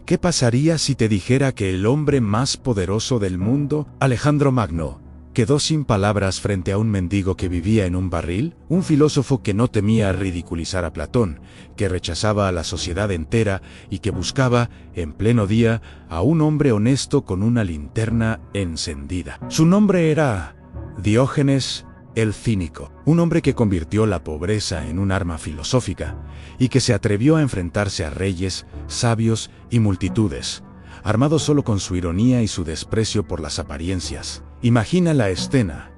¿Qué pasaría si te dijera que el hombre más poderoso del mundo, Alejandro Magno, quedó sin palabras frente a un mendigo que vivía en un barril? Un filósofo que no temía ridiculizar a Platón, que rechazaba a la sociedad entera y que buscaba, en pleno día, a un hombre honesto con una linterna encendida. Su nombre era Diógenes el Cínico, un hombre que convirtió la pobreza en un arma filosófica y que se atrevió a enfrentarse a reyes, sabios y multitudes, armado solo con su ironía y su desprecio por las apariencias. Imagina la escena.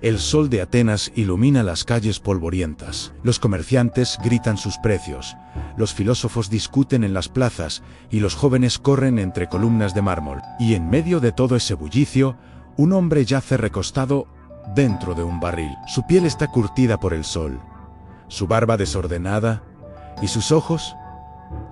El sol de Atenas ilumina las calles polvorientas, los comerciantes gritan sus precios, los filósofos discuten en las plazas y los jóvenes corren entre columnas de mármol. Y en medio de todo ese bullicio, un hombre yace recostado dentro de un barril. Su piel está curtida por el sol, su barba desordenada y sus ojos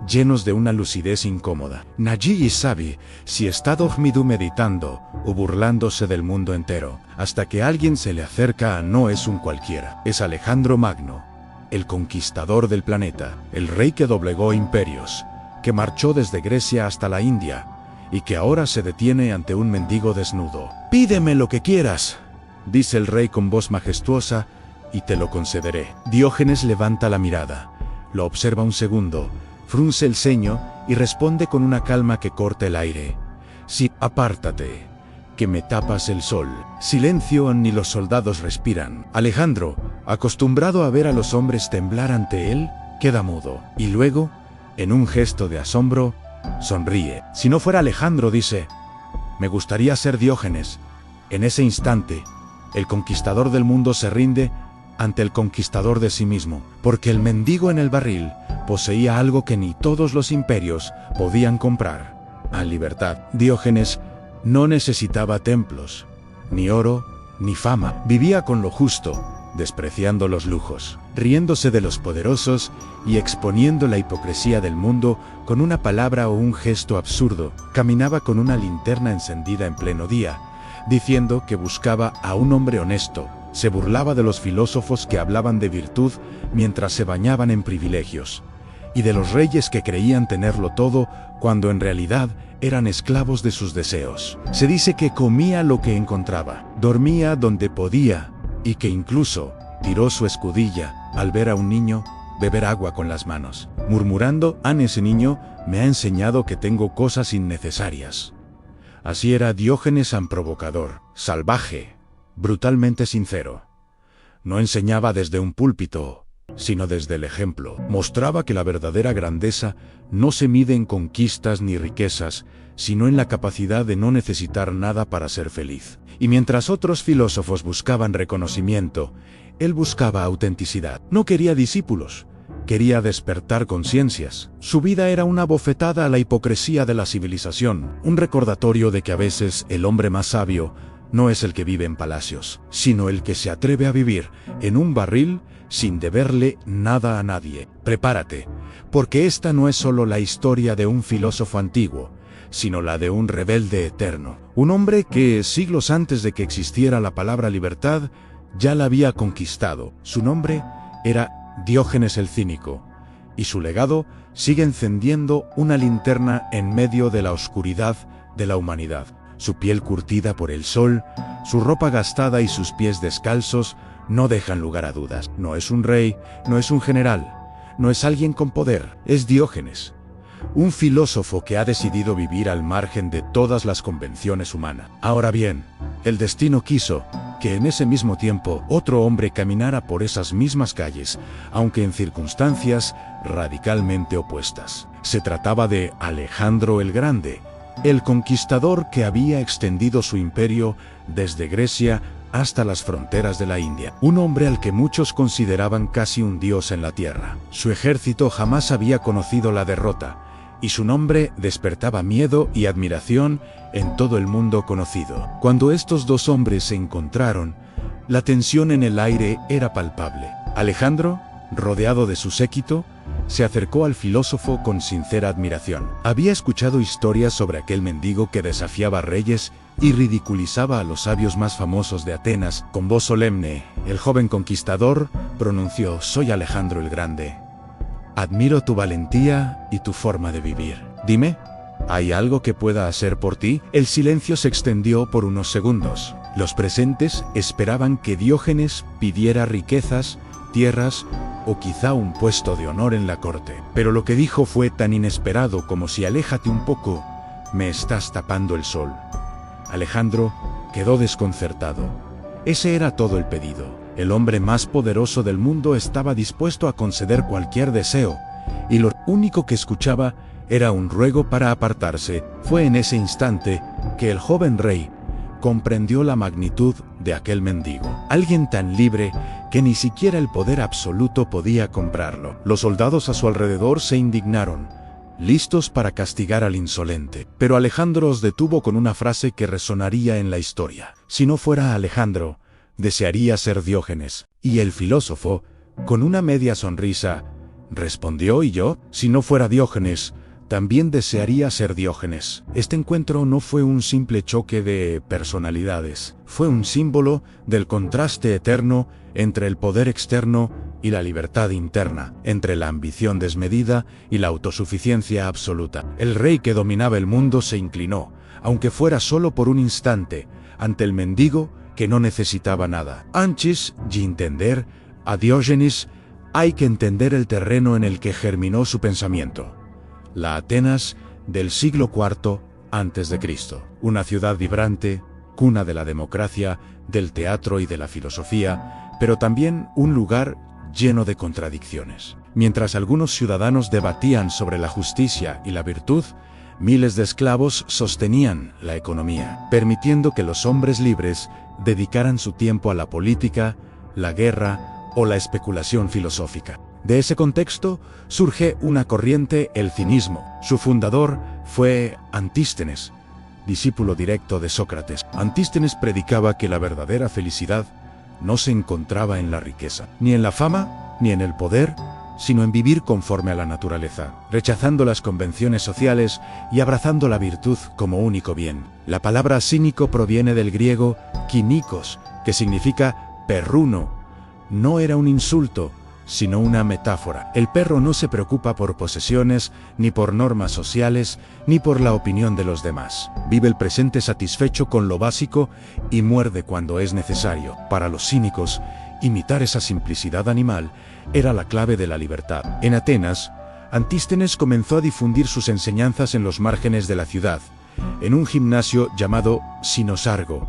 llenos de una lucidez incómoda. Nadie sabe si está dormido meditando o burlándose del mundo entero, hasta que alguien se le acerca. No es un cualquiera, es Alejandro Magno, el conquistador del planeta, el rey que doblegó imperios, que marchó desde Grecia hasta la India y que ahora se detiene ante un mendigo desnudo. «Pídeme lo que quieras», dice el rey con voz majestuosa, «y te lo concederé». Diógenes levanta la mirada, lo observa un segundo, frunce el ceño y responde con una calma que corta el aire. «Sí, apártate, que me tapas el sol». Silencio, ni los soldados respiran. Alejandro, acostumbrado a ver a los hombres temblar ante él, queda mudo, y luego, en un gesto de asombro, sonríe. Si no fuera Alejandro, dice, «me gustaría ser Diógenes». En ese instante, el conquistador del mundo se rinde ante el conquistador de sí mismo, porque el mendigo en el barril poseía algo que ni todos los imperios podían comprar: a libertad. Diógenes no necesitaba templos, ni oro, ni fama. Vivía con lo justo, despreciando los lujos, riéndose de los poderosos y exponiendo la hipocresía del mundo con una palabra o un gesto absurdo. Caminaba con una linterna encendida en pleno día, diciendo que buscaba a un hombre honesto. Se burlaba de los filósofos que hablaban de virtud mientras se bañaban en privilegios, y de los reyes que creían tenerlo todo cuando en realidad eran esclavos de sus deseos. Se dice que comía lo que encontraba, dormía donde podía, y que incluso tiró su escudilla al ver a un niño beber agua con las manos, murmurando: «Ese niño me ha enseñado que tengo cosas innecesarias». Así era Diógenes, tan provocador, salvaje, brutalmente sincero. No enseñaba desde un púlpito, sino desde el ejemplo. Mostraba que la verdadera grandeza no se mide en conquistas ni riquezas, sino en la capacidad de no necesitar nada para ser feliz. Y mientras otros filósofos buscaban reconocimiento, él buscaba autenticidad. No quería discípulos, quería despertar conciencias. Su vida era una bofetada a la hipocresía de la civilización, un recordatorio de que a veces el hombre más sabio no es el que vive en palacios, sino el que se atreve a vivir en un barril sin deberle nada a nadie. Prepárate, porque esta no es solo la historia de un filósofo antiguo, sino la de un rebelde eterno. Un hombre que, siglos antes de que existiera la palabra libertad, ya la había conquistado. Su nombre era Diógenes el Cínico, y su legado sigue encendiendo una linterna en medio de la oscuridad de la humanidad. Su piel curtida por el sol, su ropa gastada y sus pies descalzos no dejan lugar a dudas. No es un rey, no es un general, no es alguien con poder, es Diógenes, un filósofo que ha decidido vivir al margen de todas las convenciones humanas. Ahora bien, el destino quiso que en ese mismo tiempo otro hombre caminara por esas mismas calles, aunque en circunstancias radicalmente opuestas. Se trataba de Alejandro el Grande, el conquistador que había extendido su imperio desde Grecia hasta las fronteras de la India. Un hombre al que muchos consideraban casi un dios en la tierra. Su ejército jamás había conocido la derrota, y su nombre despertaba miedo y admiración en todo el mundo conocido. Cuando estos dos hombres se encontraron, la tensión en el aire era palpable. Alejandro, rodeado de su séquito, se acercó al filósofo con sincera admiración. Había escuchado historias sobre aquel mendigo que desafiaba reyes y ridiculizaba a los sabios más famosos de Atenas. Con voz solemne, el joven conquistador pronunció: «Soy Alejandro el Grande. Admiro tu valentía y tu forma de vivir. Dime, ¿Hay algo que pueda hacer por ti? El silencio se extendió por unos segundos. Los presentes esperaban que Diógenes pidiera riquezas, tierras o quizá un puesto de honor en la corte. Pero lo que dijo fue tan inesperado como si «aléjate un poco, me estás tapando el sol». Alejandro quedó desconcertado. Ese era todo el pedido. El hombre más poderoso del mundo estaba dispuesto a conceder cualquier deseo, y lo único que escuchaba era un ruego para apartarse. Fue en ese instante que el joven rey comprendió la magnitud de aquel mendigo. Alguien tan libre que ni siquiera el poder absoluto podía comprarlo. Los soldados a su alrededor se indignaron, listos para castigar al insolente. Pero Alejandro os detuvo con una frase que resonaría en la historia. Si no fuera Alejandro, desearía ser Diógenes. Y el filósofo, con una media sonrisa, respondió: ¿y yo? Si no fuera Diógenes, también desearía ser Diógenes. Este encuentro no fue un simple choque de personalidades, fue un símbolo del contraste eterno entre el poder externo y la libertad interna, entre la ambición desmedida y la autosuficiencia absoluta. El rey que dominaba el mundo se inclinó, aunque fuera solo por un instante, ante el mendigo que no necesitaba nada. Antes de entender a Diógenes, hay que entender el terreno en el que germinó su pensamiento. La Atenas del siglo IV a.C., una ciudad vibrante, cuna de la democracia, del teatro y de la filosofía, pero también un lugar lleno de contradicciones. Mientras algunos ciudadanos debatían sobre la justicia y la virtud, miles de esclavos sostenían la economía, permitiendo que los hombres libres dedicaran su tiempo a la política, la guerra o la especulación filosófica. De ese contexto surge una corriente, el cinismo. Su fundador fue Antístenes, discípulo directo de Sócrates. Antístenes predicaba que la verdadera felicidad no se encontraba en la riqueza, ni en la fama, ni en el poder, sino en vivir conforme a la naturaleza, rechazando las convenciones sociales y abrazando la virtud como único bien. La palabra cínico proviene del griego kinikos, que significa perruno. No era un insulto, sino una metáfora. El perro no se preocupa por posesiones, ni por normas sociales, ni por la opinión de los demás. Vive el presente satisfecho con lo básico y muerde cuando es necesario. Para los cínicos, imitar esa simplicidad animal era la clave de la libertad. En Atenas, Antístenes comenzó a difundir sus enseñanzas en los márgenes de la ciudad, en un gimnasio llamado Sinosargo,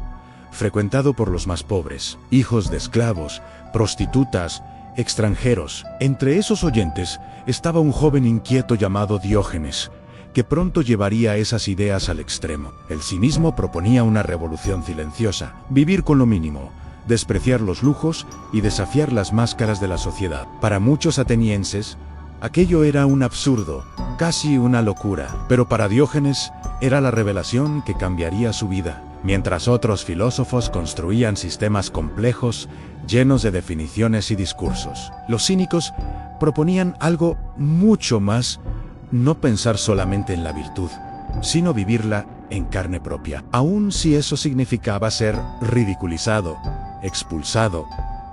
frecuentado por los más pobres, hijos de esclavos, prostitutas, extranjeros. Entre esos oyentes estaba un joven inquieto llamado Diógenes, que pronto llevaría esas ideas al extremo. El cinismo proponía una revolución silenciosa, vivir con lo mínimo, despreciar los lujos y desafiar las máscaras de la sociedad. Para muchos atenienses, aquello era un absurdo, casi una locura, pero para Diógenes era la revelación que cambiaría su vida. Mientras otros filósofos construían sistemas complejos, llenos de definiciones y discursos, los cínicos proponían algo mucho más: no pensar solamente en la virtud, sino vivirla en carne propia, aun si eso significaba ser ridiculizado, expulsado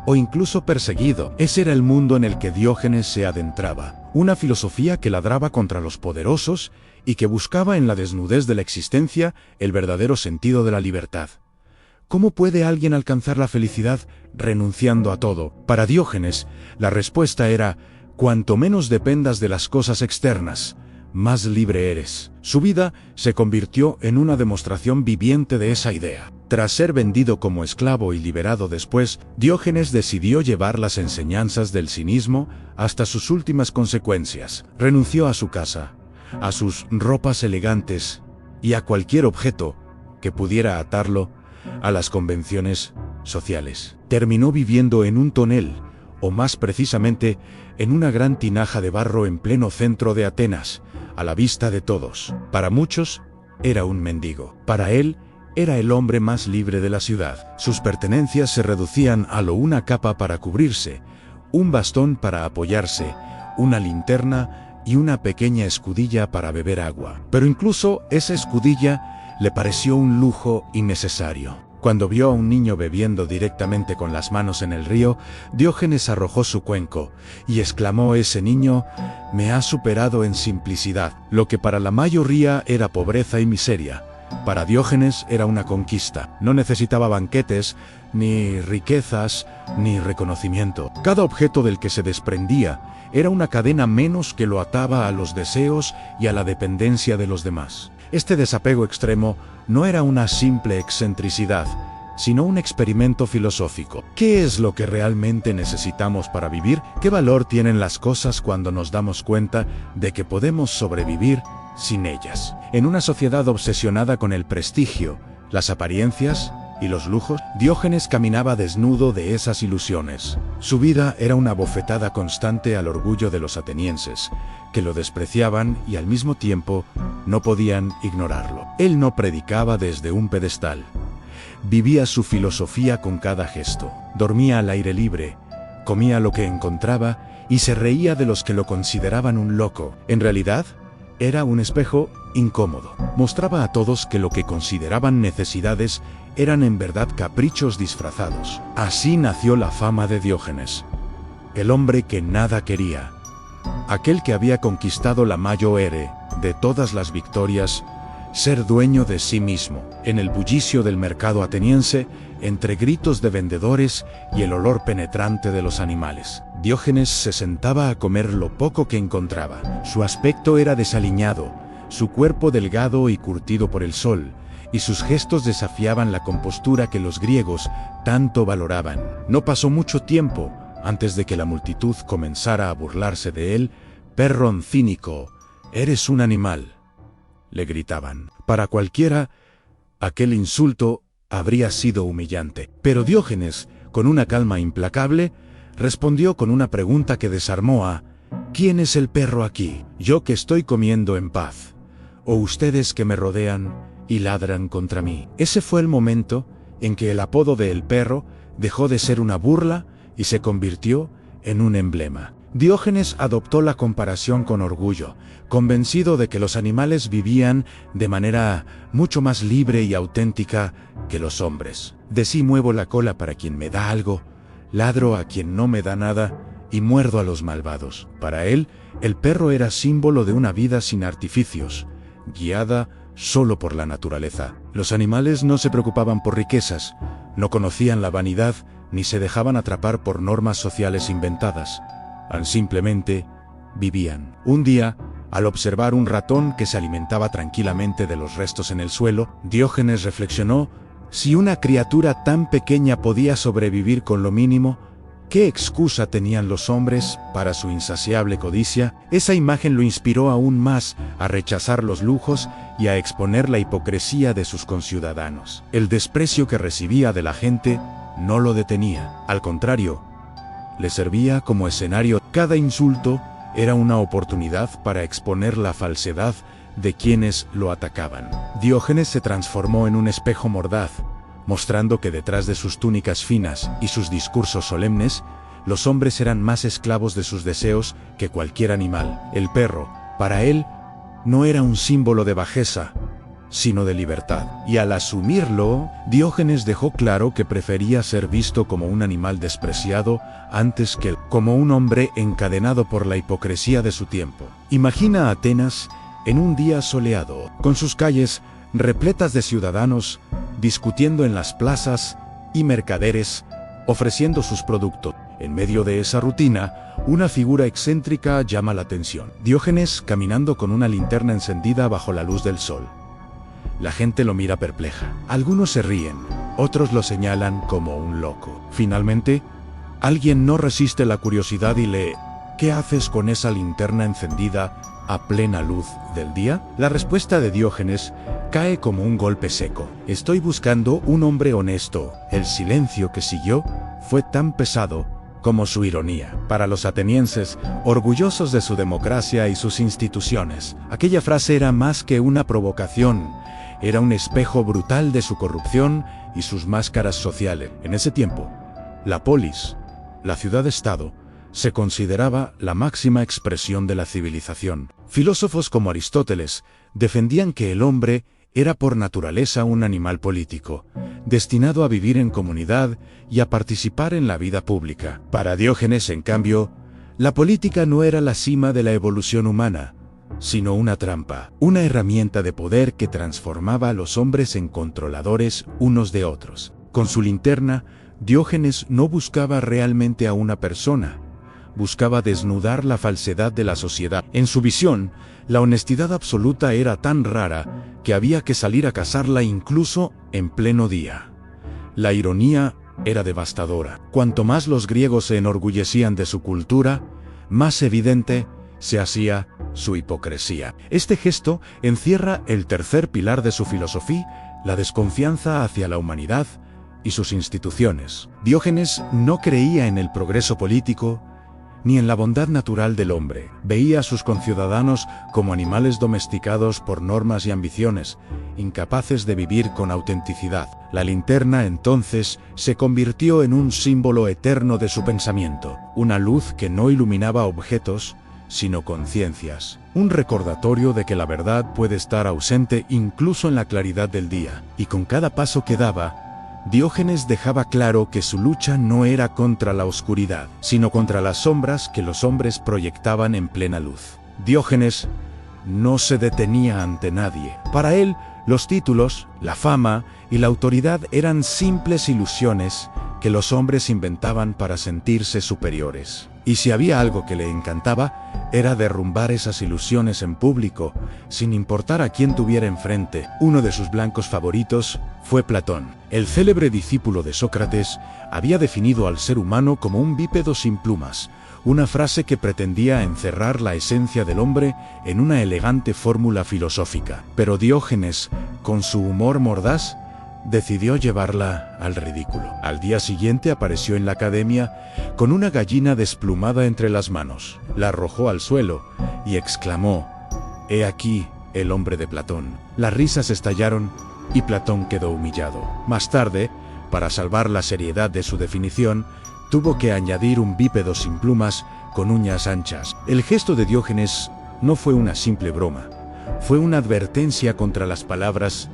o incluso perseguido. Ese era el mundo en el que Diógenes se adentraba, una filosofía que ladraba contra los poderosos y que buscaba en la desnudez de la existencia el verdadero sentido de la libertad. ¿Cómo puede alguien alcanzar la felicidad renunciando a todo? Para Diógenes, la respuesta era: cuanto menos dependas de las cosas externas, más libre eres. Su vida se convirtió en una demostración viviente de esa idea. Tras ser vendido como esclavo y liberado después, Diógenes decidió llevar las enseñanzas del cinismo hasta sus últimas consecuencias. Renunció a su casa, a sus ropas elegantes y a cualquier objeto que pudiera atarlo a las convenciones sociales. Terminó viviendo en un tonel, o más precisamente, en una gran tinaja de barro en pleno centro de Atenas, a la vista de todos. Para muchos, era un mendigo. Para él, era el hombre más libre de la ciudad. Sus pertenencias se reducían a una capa para cubrirse, un bastón para apoyarse, una linterna y una pequeña escudilla para beber agua. Pero incluso esa escudilla le pareció un lujo innecesario. Cuando vio a un niño bebiendo directamente con las manos en el río, Diógenes arrojó su cuenco y exclamó: «Ese niño me ha superado en simplicidad». Lo que para la mayoría era pobreza y miseria, para Diógenes era una conquista. No necesitaba banquetes, ni riquezas, ni reconocimiento. Cada objeto del que se desprendía era una cadena menos que lo ataba a los deseos y a la dependencia de los demás. Este desapego extremo no era una simple excentricidad, sino un experimento filosófico. ¿Qué es lo que realmente necesitamos para vivir? ¿Qué valor tienen las cosas cuando nos damos cuenta de que podemos sobrevivir sin ellas? En una sociedad obsesionada con el prestigio, las apariencias y los lujos, Diógenes caminaba desnudo de esas ilusiones. Su vida era una bofetada constante al orgullo de los atenienses, que lo despreciaban y al mismo tiempo no podían ignorarlo. Él no predicaba desde un pedestal. Vivía su filosofía con cada gesto. Dormía al aire libre, comía lo que encontraba y se reía de los que lo consideraban un loco. En realidad, era un espejo incómodo. Mostraba a todos que lo que consideraban necesidades eran en verdad caprichos disfrazados. Así nació la fama de Diógenes, el hombre que nada quería, aquel que había conquistado la mayor ere de todas las victorias, ser dueño de sí mismo. En el bullicio del mercado ateniense, entre gritos de vendedores y el olor penetrante de los animales, Diógenes se sentaba a comer lo poco que encontraba. Su aspecto era desaliñado, su cuerpo delgado y curtido por el sol, y sus gestos desafiaban la compostura que los griegos tanto valoraban. No pasó mucho tiempo antes de que la multitud comenzara a burlarse de él. «Perro cínico, eres un animal», le gritaban. Para cualquiera, aquel insulto habría sido humillante. Pero Diógenes, con una calma implacable, respondió con una pregunta que desarmó a: «¿Quién es el perro aquí? ¿Yo que estoy comiendo en paz? ¿O ustedes que me rodean y ladran contra mí?» Ese fue el momento en que el apodo de El Perro dejó de ser una burla y se convirtió en un emblema. Diógenes adoptó la comparación con orgullo, convencido de que los animales vivían de manera mucho más libre y auténtica que los hombres. «De sí muevo la cola para quien me da algo, ladro a quien no me da nada y muerdo a los malvados». Para él, el perro era símbolo de una vida sin artificios, guiada solo por la naturaleza. Los animales no se preocupaban por riquezas, no conocían la vanidad ni se dejaban atrapar por normas sociales inventadas. Simplemente vivían. Un día, al observar un ratón que se alimentaba tranquilamente de los restos en el suelo, Diógenes reflexionó: si una criatura tan pequeña podía sobrevivir con lo mínimo, ¿qué excusa tenían los hombres para su insaciable codicia? Esa imagen lo inspiró aún más a rechazar los lujos y a exponer la hipocresía de sus conciudadanos. El desprecio que recibía de la gente no lo detenía. Al contrario, le servía como escenario. Cada insulto era una oportunidad para exponer la falsedad de quienes lo atacaban. Diógenes se transformó en un espejo mordaz, mostrando que detrás de sus túnicas finas y sus discursos solemnes, los hombres eran más esclavos de sus deseos que cualquier animal. El perro, para él, no era un símbolo de bajeza, sino de libertad. Y al asumirlo, Diógenes dejó claro que prefería ser visto como un animal despreciado antes que como un hombre encadenado por la hipocresía de su tiempo. Imagina a Atenas en un día soleado, con sus calles repletas de ciudadanos, discutiendo en las plazas, y mercaderes ofreciendo sus productos. En medio de esa rutina, una figura excéntrica llama la atención. Diógenes caminando con una linterna encendida bajo la luz del sol. La gente lo mira perpleja. Algunos se ríen, otros lo señalan como un loco. Finalmente, alguien no resiste la curiosidad y lee: «¿Qué haces con esa linterna encendida a plena luz del día?». La respuesta de Diógenes cae como un golpe seco: «Estoy buscando un hombre honesto». El silencio que siguió fue tan pesado como su ironía. Para los atenienses, orgullosos de su democracia y sus instituciones, aquella frase era más que una provocación, era un espejo brutal de su corrupción y sus máscaras sociales. En ese tiempo, la polis, la ciudad-estado, se consideraba la máxima expresión de la civilización. Filósofos como Aristóteles defendían que el hombre era por naturaleza un animal político, destinado a vivir en comunidad y a participar en la vida pública. Para Diógenes, en cambio, la política no era la cima de la evolución humana, sino una trampa, una herramienta de poder que transformaba a los hombres en controladores unos de otros. Con su linterna, Diógenes no buscaba realmente a una persona, buscaba desnudar la falsedad de la sociedad. En su visión, la honestidad absoluta era tan rara que había que salir a cazarla incluso en pleno día. La ironía era devastadora. Cuanto más los griegos se enorgullecían de su cultura, más evidente se hacía su hipocresía. Este gesto encierra el tercer pilar de su filosofía, la desconfianza hacia la humanidad y sus instituciones. Diógenes no creía en el progreso político ni en la bondad natural del hombre. Veía a sus conciudadanos como animales domesticados por normas y ambiciones, incapaces de vivir con autenticidad. La linterna, entonces, se convirtió en un símbolo eterno de su pensamiento, una luz que no iluminaba objetos, sino conciencias. Un recordatorio de que la verdad puede estar ausente incluso en la claridad del día. Y con cada paso que daba, Diógenes dejaba claro que su lucha no era contra la oscuridad, sino contra las sombras que los hombres proyectaban en plena luz. Diógenes no se detenía ante nadie. Para él, los títulos, la fama y la autoridad eran simples ilusiones que los hombres inventaban para sentirse superiores. Y si había algo que le encantaba, era derrumbar esas ilusiones en público, sin importar a quién tuviera enfrente. Uno de sus blancos favoritos fue Platón. El célebre discípulo de Sócrates había definido al ser humano como un bípedo sin plumas, una frase que pretendía encerrar la esencia del hombre en una elegante fórmula filosófica. Pero Diógenes, con su humor mordaz, decidió llevarla al ridículo. Al día siguiente apareció en la academia con una gallina desplumada entre las manos. La arrojó al suelo y exclamó: «He aquí el hombre de Platón». Las risas estallaron y Platón quedó humillado. Más tarde, para salvar la seriedad de su definición, tuvo que añadir un bípedo sin plumas con uñas anchas. El gesto de Diógenes no fue una simple broma, fue una advertencia contra las palabras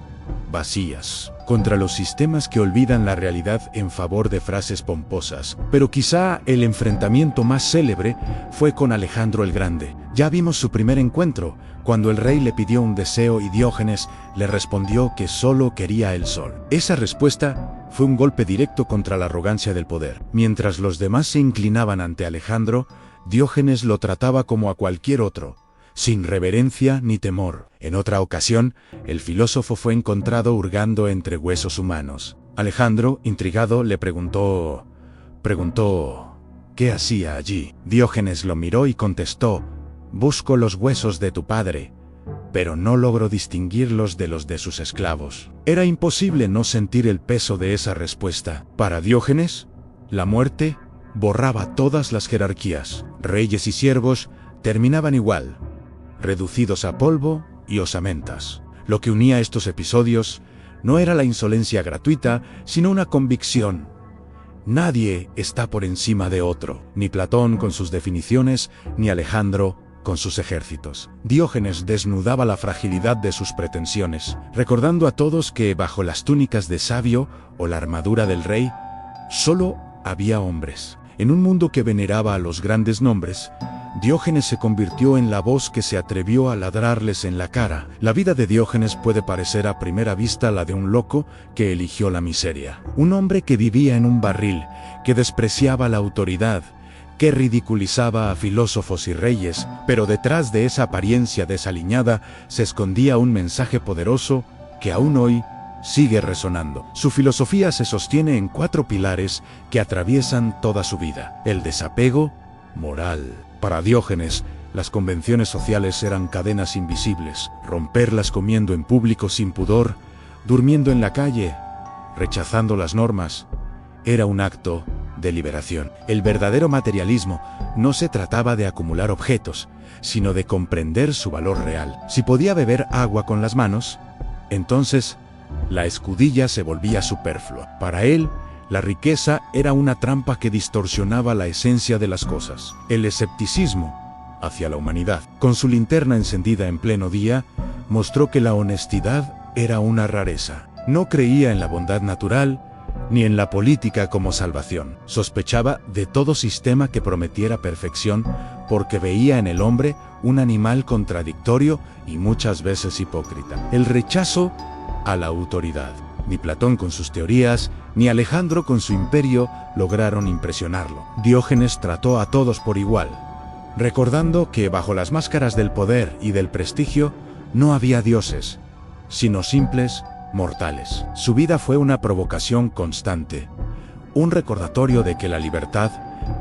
vacías, contra los sistemas que olvidan la realidad en favor de frases pomposas. Pero quizá el enfrentamiento más célebre fue con Alejandro el Grande. Ya vimos su primer encuentro, cuando el rey le pidió un deseo y Diógenes le respondió que solo quería el sol. Esa respuesta fue un golpe directo contra la arrogancia del poder. Mientras los demás se inclinaban ante Alejandro, Diógenes lo trataba como a cualquier otro, sin reverencia ni temor. En otra ocasión, el filósofo fue encontrado hurgando entre huesos humanos. Alejandro, intrigado, le preguntó, ¿qué hacía allí? Diógenes lo miró y contestó: «Busco los huesos de tu padre, pero no logro distinguirlos de los de sus esclavos». Era imposible no sentir el peso de esa respuesta. Para Diógenes, la muerte borraba todas las jerarquías. Reyes y siervos terminaban igual, reducidos a polvo y osamentas. Lo que unía estos episodios no era la insolencia gratuita, sino una convicción: nadie está por encima de otro, ni Platón con sus definiciones, ni Alejandro con sus ejércitos. Diógenes desnudaba la fragilidad de sus pretensiones, recordando a todos que bajo las túnicas de sabio o la armadura del rey, solo había hombres. En un mundo que veneraba a los grandes nombres, Diógenes se convirtió en la voz que se atrevió a ladrarles en la cara. La vida de Diógenes puede parecer a primera vista la de un loco que eligió la miseria. Un hombre que vivía en un barril, que despreciaba la autoridad, que ridiculizaba a filósofos y reyes, pero detrás de esa apariencia desaliñada se escondía un mensaje poderoso que aún hoy sigue resonando. Su filosofía se sostiene en 4 pilares que atraviesan toda su vida. El desapego moral. Para Diógenes, las convenciones sociales eran cadenas invisibles. Romperlas comiendo en público sin pudor, durmiendo en la calle, rechazando las normas, era un acto de liberación. El verdadero materialismo no se trataba de acumular objetos, sino de comprender su valor real. Si podía beber agua con las manos, entonces la escudilla se volvía superflua. Para él, la riqueza era una trampa que distorsionaba la esencia de las cosas. El escepticismo hacia la humanidad, con su linterna encendida en pleno día, mostró que la honestidad era una rareza. No creía en la bondad natural, ni en la política como salvación. Sospechaba de todo sistema que prometiera perfección, porque veía en el hombre un animal contradictorio y muchas veces hipócrita. El rechazo a la autoridad. Ni Platón con sus teorías, ni Alejandro con su imperio lograron impresionarlo. Diógenes trató a todos por igual, recordando que bajo las máscaras del poder y del prestigio no había dioses, sino simples mortales. Su vida fue una provocación constante, un recordatorio de que la libertad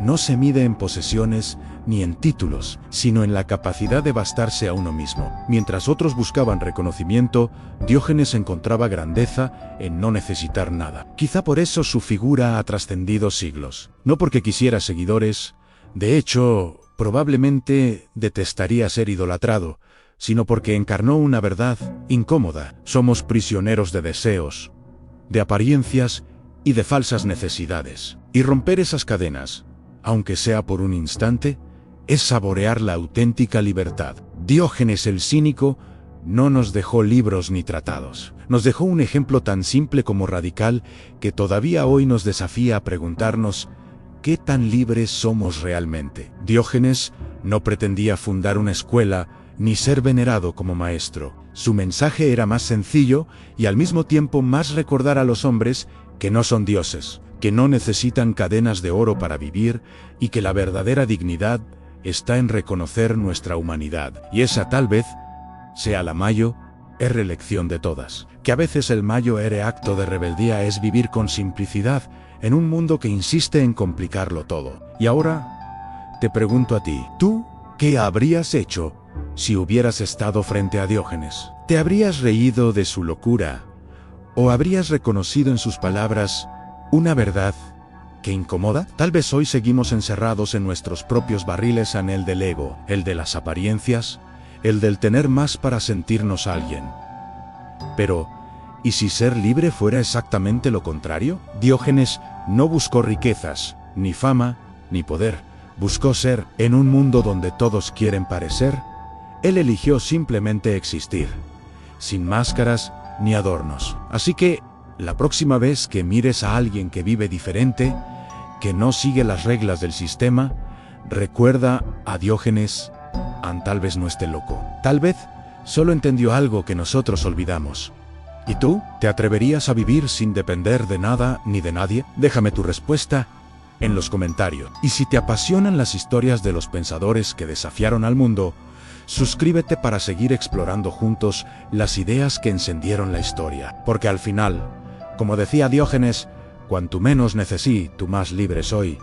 no se mide en posesiones ni en títulos, sino en la capacidad de bastarse a uno mismo. Mientras otros buscaban reconocimiento, Diógenes encontraba grandeza en no necesitar nada. Quizá por eso su figura ha trascendido siglos. No porque quisiera seguidores, de hecho, probablemente detestaría ser idolatrado, sino porque encarnó una verdad incómoda. Somos prisioneros de deseos, de apariencias y de falsas necesidades. Y romper esas cadenas, aunque sea por un instante, es saborear la auténtica libertad. Diógenes el cínico no nos dejó libros ni tratados. Nos dejó un ejemplo tan simple como radical que todavía hoy nos desafía a preguntarnos ¿qué tan libres somos realmente? Diógenes no pretendía fundar una escuela ni ser venerado como maestro. Su mensaje era más sencillo y al mismo tiempo más recordar a los hombres que no son dioses, que no necesitan cadenas de oro para vivir y que la verdadera dignidad está en reconocer nuestra humanidad. Y esa tal vez sea la mayor elección de todas. Que a veces el mayor acto de rebeldía es vivir con simplicidad en un mundo que insiste en complicarlo todo. Y ahora te pregunto a ti, ¿tú qué habrías hecho si hubieras estado frente a Diógenes? ¿Te habrías reído de su locura? ¿O habrías reconocido en sus palabras una verdad que incomoda? Tal vez hoy seguimos encerrados en nuestros propios barriles en el del ego, el de las apariencias, el del tener más para sentirnos alguien. Pero, ¿y si ser libre fuera exactamente lo contrario? Diógenes no buscó riquezas, ni fama, ni poder. Buscó ser. En un mundo donde todos quieren parecer, él eligió simplemente existir, sin máscaras ni adornos. Así que, la próxima vez que mires a alguien que vive diferente, que no sigue las reglas del sistema, recuerda a Diógenes. Tal vez no esté loco. Tal vez solo entendió algo que nosotros olvidamos. ¿Y tú? ¿Te atreverías a vivir sin depender de nada ni de nadie? Déjame tu respuesta en los comentarios. Y si te apasionan las historias de los pensadores que desafiaron al mundo, suscríbete para seguir explorando juntos las ideas que encendieron la historia. Porque al final, como decía Diógenes, cuanto menos necesito, más libre soy.